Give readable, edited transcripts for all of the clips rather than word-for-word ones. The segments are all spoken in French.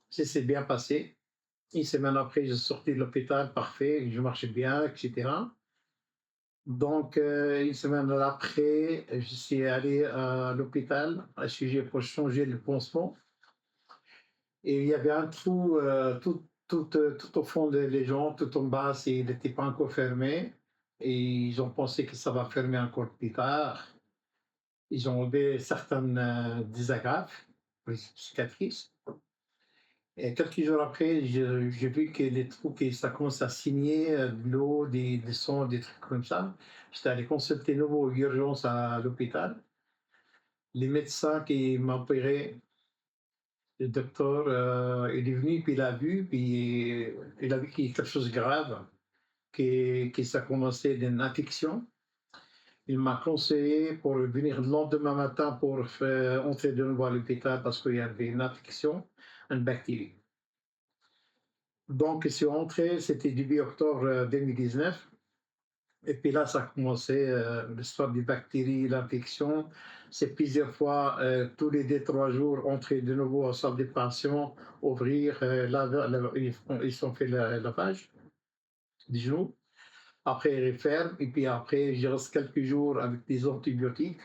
Ça s'est bien passé. Une semaine après, je suis sorti de l'hôpital, parfait, je marchais bien, etc. Donc, une semaine après, je suis allé à l'hôpital à sujet pour changer le pansement. Et il y avait un trou tout au fond des gens, tout en bas, il n'était pas encore fermé. Et ils ont pensé que ça va fermer encore plus tard. Ils ont enlevé certaines des agrafes, les cicatrices. Et quelques jours après, j'ai vu que les trous, que ça commence à signer de l'eau, des sangs, des trucs comme ça. J'étais allé consulter nouveau urgence à l'hôpital. Les médecins qui m'ont opéré, le docteur, il est venu, puis il a vu, puis il a vu qu'il y a quelque chose de grave, que ça commençait d'une infection. Il m'a conseillé pour venir le lendemain matin pour entrer de nouveau à l'hôpital parce qu'il y avait une infection, une bactérie. Donc, je suis rentré, c'était début octobre 2019. Et puis là, ça a commencé, l'histoire des bactéries, l'infection. C'est plusieurs fois, tous les 2, 3 jours, entrer de nouveau en salle d'opération, ouvrir, ils sont fait le lavage du genou. Après, ils referment. Et puis après, je reste quelques jours avec des antibiotiques.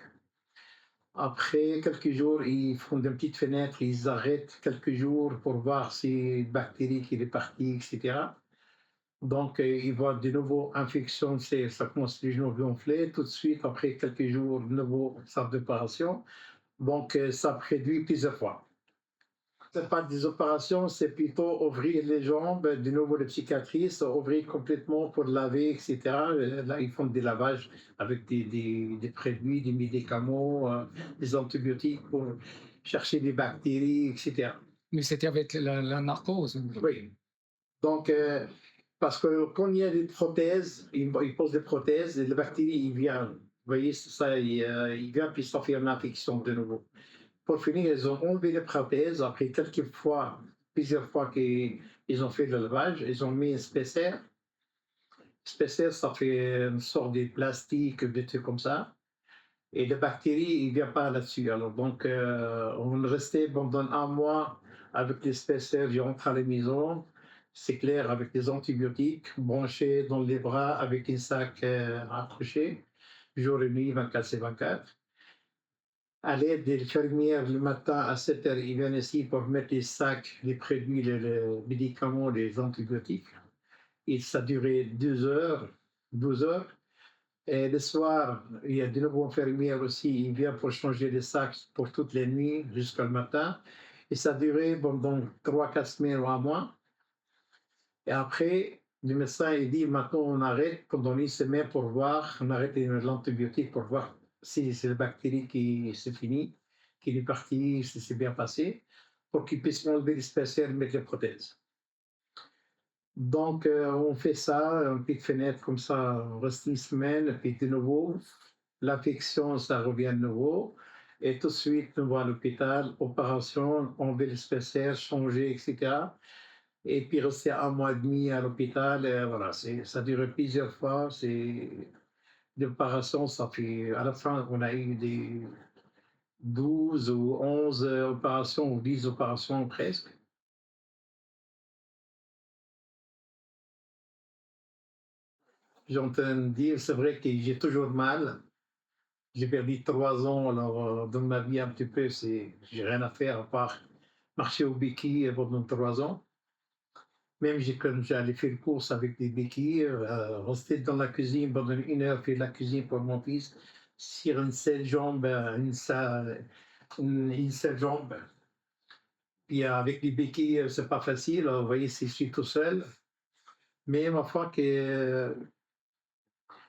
Après quelques jours, ils font des petites fenêtres, ils arrêtent quelques jours pour voir si une bactérie qui est partie, etc. Donc, ils voient de nouveau infection, ça commence les genoux gonflés. Tout de suite, après quelques jours, de nouveau salle d'opération. Donc, ça préduit plusieurs fois. C'est pas des opérations, c'est plutôt ouvrir les jambes, de nouveau les cicatrices, ouvrir complètement pour laver, etc. Là, ils font des lavages avec des produits, des médicaments, des antibiotiques pour chercher des bactéries, etc. Mais c'était avec la narcose. Oui. Donc, parce que quand il y a des prothèses, ils posent des prothèses et la bactérie, il vient. Vous voyez, c'est ça, il vient puis ça fait une infection de nouveau. Pour finir, ils ont enlevé les prothèses. Après quelques fois, plusieurs fois qu'ils ont fait le lavage, ils ont mis un spéciaire. Spéciaire, ça fait une sorte de plastique, des trucs comme ça. Et les bactéries, ils ne viennent pas là-dessus. Alors, donc, on est resté pendant un mois avec les spéciaires. Je rentre à la maison, c'est clair, avec des antibiotiques, branchés dans les bras avec un sac accroché, jour et nuit, 24 sur 24. À l'aide des infirmières, le matin à 7 heures, ils viennent ici pour mettre les sacs, les produits, les médicaments, les antibiotiques. Et ça durait 2 heures, 12 heures. Et le soir, il y a de nouveaux infirmières aussi, ils viennent pour changer les sacs pour toutes les nuits jusqu'au matin. Et ça a duré pendant 3, 4 semaines ou un mois. Et après, le médecin il dit maintenant on arrête pendant une semaine pour voir, on arrête l'antibiotique pour voir si c'est la bactérie qui c'est fini, qu'il est parti, si c'est bien passé, pour qu'il puisse enlever les spéciales et mettre les prothèses. Donc, on fait ça, une petite fenêtre comme ça, on reste une semaine, puis de nouveau, l'infection, ça revient de nouveau. Et tout de suite, nous voit à l'hôpital, opération, enlever les spéciales, changer, etc. Et puis rester un mois et demi à l'hôpital, et voilà, ça dure plusieurs fois. L'opération, ça fait, à la fin, on a eu des 12 ou 11 opérations, ou 10 opérations presque. J'entends dire, c'est vrai que j'ai toujours mal. J'ai perdu 3 ans alors, dans ma vie un petit peu, j'ai rien à faire à part marcher au béquilles pendant 3 ans. Même quand j'allais faire course avec des béquilles, rester dans la cuisine pendant 1 heure, faire la cuisine pour mon fils, sur une seule jambe, une seule jambe. Puis avec les béquilles, c'est pas facile. Vous voyez, si je suis tout seul. Mais ma foi que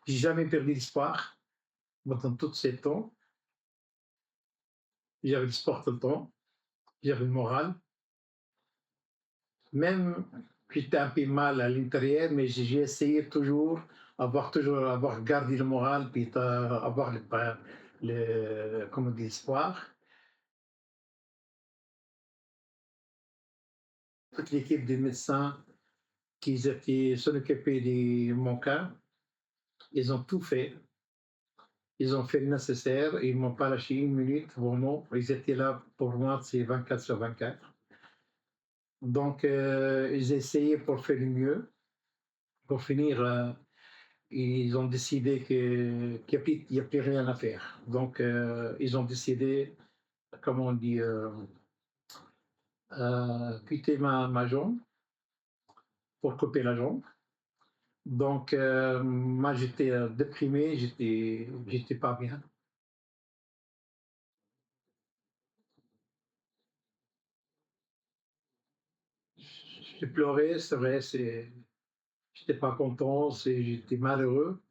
j'ai jamais perdu l'espoir pendant tous ces temps. J'avais le sport tout le temps, j'avais le moral. Même j'étais un peu mal à l'intérieur, mais j'ai essayé toujours avoir gardé le moral, puis avoir comment dire, l'espoir. Toute l'équipe des médecins qui étaient s'en occupaient de mon cas, ils ont tout fait. Ils ont fait le nécessaire, ils ne m'ont pas lâché une minute, vraiment. Ils étaient là pour moi, c'est 24 sur 24. Donc, ils essayaient pour faire le mieux. Pour finir, ils ont décidé qu'il n'y a plus rien à faire. Donc, ils ont décidé, comment on dit, quitter ma jambe pour couper la jambe. Donc, moi, j'étais déprimé, j'étais pas bien. J'ai pleuré, c'est vrai, j'étais pas content, j'étais malheureux.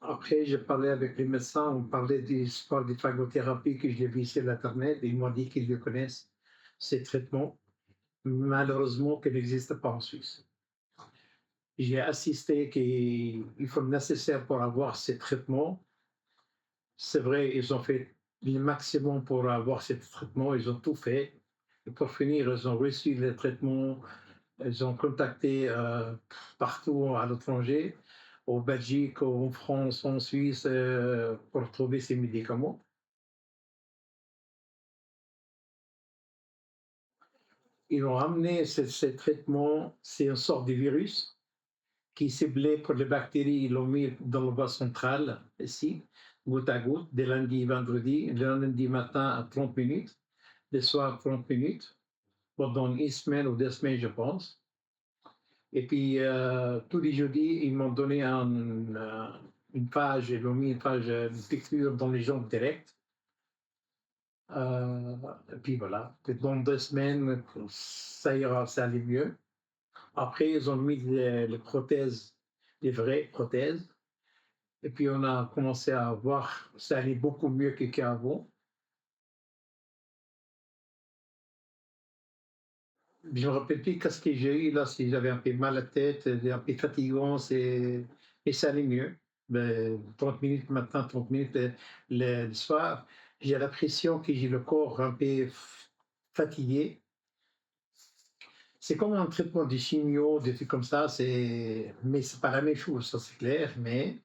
Après, j'ai parlé avec les médecins, on parlait du sport de phagothérapie que j'ai vu sur l'Internet, et ils m'ont dit qu'ils le connaissent, ces traitements, malheureusement, qu'ils n'existent pas en Suisse. J'ai assisté qu'il faut le nécessaire pour avoir ces traitements. C'est vrai, ils ont fait le maximum pour avoir ces traitements, ils ont tout fait. Et pour finir, ils ont reçu les traitements, ils ont contacté partout à l'étranger, au Belgique, en France, en Suisse, pour trouver ces médicaments. Ils ont amené ces traitements, c'est une sorte de virus qui est ciblé pour les bactéries, ils l'ont mis dans le bas central, ici, goutte à goutte, dès lundi, vendredi, le lundi matin à 30 minutes, le soir 30 minutes, pendant une semaine ou 2 semaines, je pense. Et puis, tous les jeudis, ils m'ont donné une page, ils m'ont mis une page, une piqûre dans les jambes directes. Et puis voilà, dans 2 semaines, ça ira, ça allait mieux. Après, ils ont mis les prothèses, les vraies prothèses. Et puis, on a commencé à voir, ça allait beaucoup mieux qu'avant. Je me rappelle plus qu'est-ce que j'ai eu là, si j'avais un peu mal à la tête, un peu fatigant, et ça allait mieux. Ben, 30 minutes matin, 30 minutes le soir, j'ai l'impression que j'ai le corps un peu fatigué. C'est comme un traitement de chimio, des trucs comme ça, mais c'est pas la même chose, ça c'est clair, mais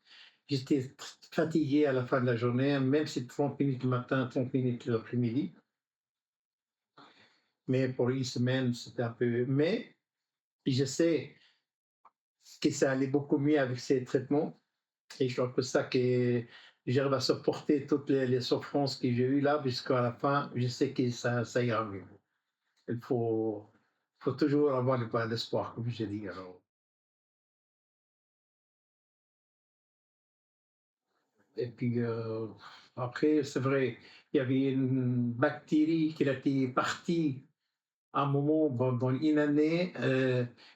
j'étais fatigué à la fin de la journée, même si 30 minutes le matin, 30 minutes l'après-midi. Mais pour une semaine, c'était un peu. Mais je sais que ça allait beaucoup mieux avec ces traitements. Et je crois que ça que j'arrive à supporter toutes les souffrances que j'ai eues là, jusqu'à la fin, je sais que ça ira mieux. Il faut toujours avoir l'espoir, comme j'ai dit. Alors. Et puis, après, c'est vrai, il y avait une bactérie qui était partie à un moment, dans une année,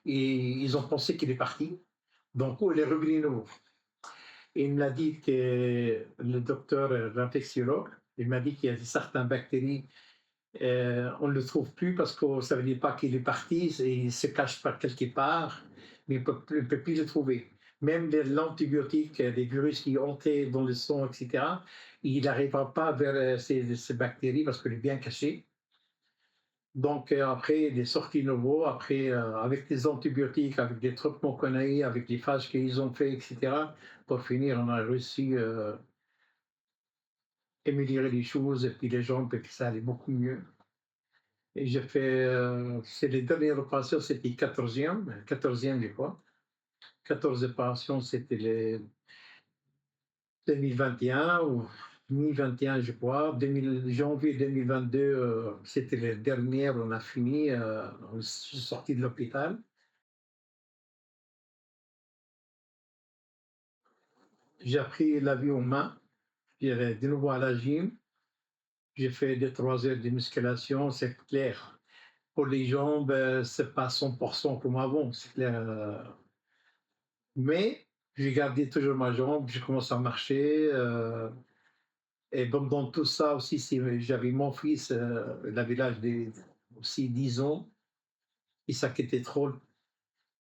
et ils ont pensé qu'il est parti. Donc, il est revenu nouveau. Et il m'a dit que le docteur, l'infectiologue, il m'a dit qu'il y a certaines bactéries, on ne le trouve plus parce que ça ne veut dire pas qu'il est parti, et il se cache pas quelque part, mais on ne peut plus le trouver. Même l'antibiotique, les virus qui entraient dans le sang, etc., il n'arrivera pas vers ces bactéries parce qu'il est bien caché. Donc, après, il est sorti nouveau, après, avec des antibiotiques, avec des traitements qu'on a eu, avec les phases qu'ils ont fait, etc. Pour finir, on a réussi à améliorer les choses, et puis les gens, puis ça allait beaucoup mieux. Et j'ai fait, c'est les dernières opérations, c'était 14e, je crois. 14 opérations, c'était les 2021 ou mi-21, je crois. Janvier 2022, c'était les dernières, on a fini, on est sorti de l'hôpital. J'ai pris la vie en main, j'allais de nouveau à la gym, j'ai fait 2 3 heures de musculation, c'est clair. Pour les jambes, c'est pas 100% comme avant, c'est clair. Mais j'ai gardé toujours ma jambe, je commence à marcher. Et donc, dans tout ça aussi, j'avais mon fils, il avait l'âge de aussi 10 ans, il s'inquiétait trop.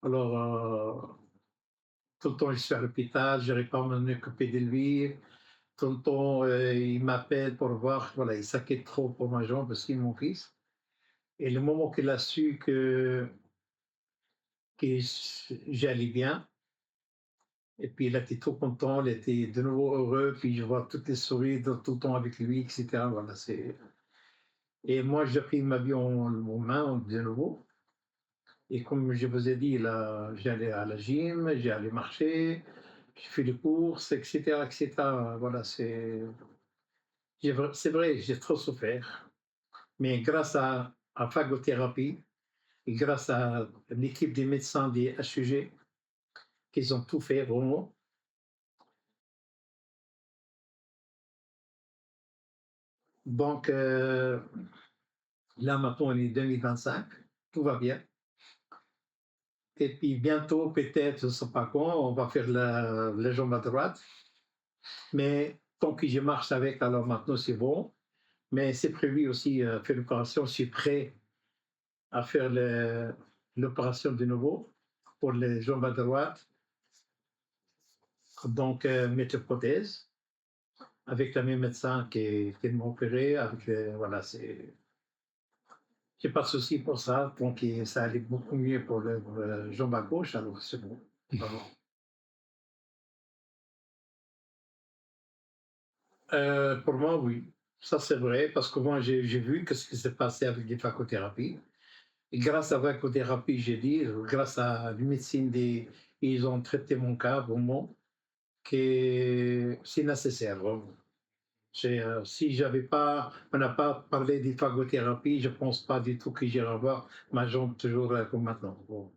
Alors, tout le temps, je suis à l'hôpital, je n'arrive pas à m'en occuper de lui. Tout le temps, il m'appelle pour voir, voilà, il s'inquiète trop pour ma jambe aussi, mon fils. Et le moment qu'il a su que j'allais bien, Et puis il était tout content, il était de nouveau heureux, puis je vois toutes les souris tout le temps avec lui, etc. Voilà, et moi, j'ai pris ma vie en main de nouveau. Et comme je vous ai dit, là, j'allais à la gym, j'allais marcher, j'ai fait les courses, etc., etc. Voilà, c'est vrai, j'ai trop souffert. Mais grâce à phagothérapie et grâce à l'équipe des médecins des HUG, qu'ils ont tout fait vraiment. Donc, là, maintenant, on est 2025, tout va bien. Et puis bientôt, peut-être, je ne sais pas quand, on va faire la jambe à droite. Mais tant que je marche avec, alors maintenant, c'est bon. Mais c'est prévu aussi faire l'opération. Je suis prêt à faire l'opération de nouveau pour les jambes à droite. Donc, mettre prothèse avec le même médecin qui m'a opéré. Voilà, j'ai pas de souci pour ça. Donc, ça allait beaucoup mieux pour le jambe à gauche. Alors, c'est bon. Vraiment. Pour moi, oui. Ça, c'est vrai, parce que moi, j'ai vu ce qui s'est passé avec les phacothérapies. Et grâce à la phacothérapie, j'ai dit, grâce à la médecine, ils ont traité mon cas vraiment, que c'est nécessaire, vraiment. Si j'avais pas, on n'a pas parlé de phagothérapie, je pense pas du tout que j'irais avoir ma jambe toujours comme maintenant. Bon.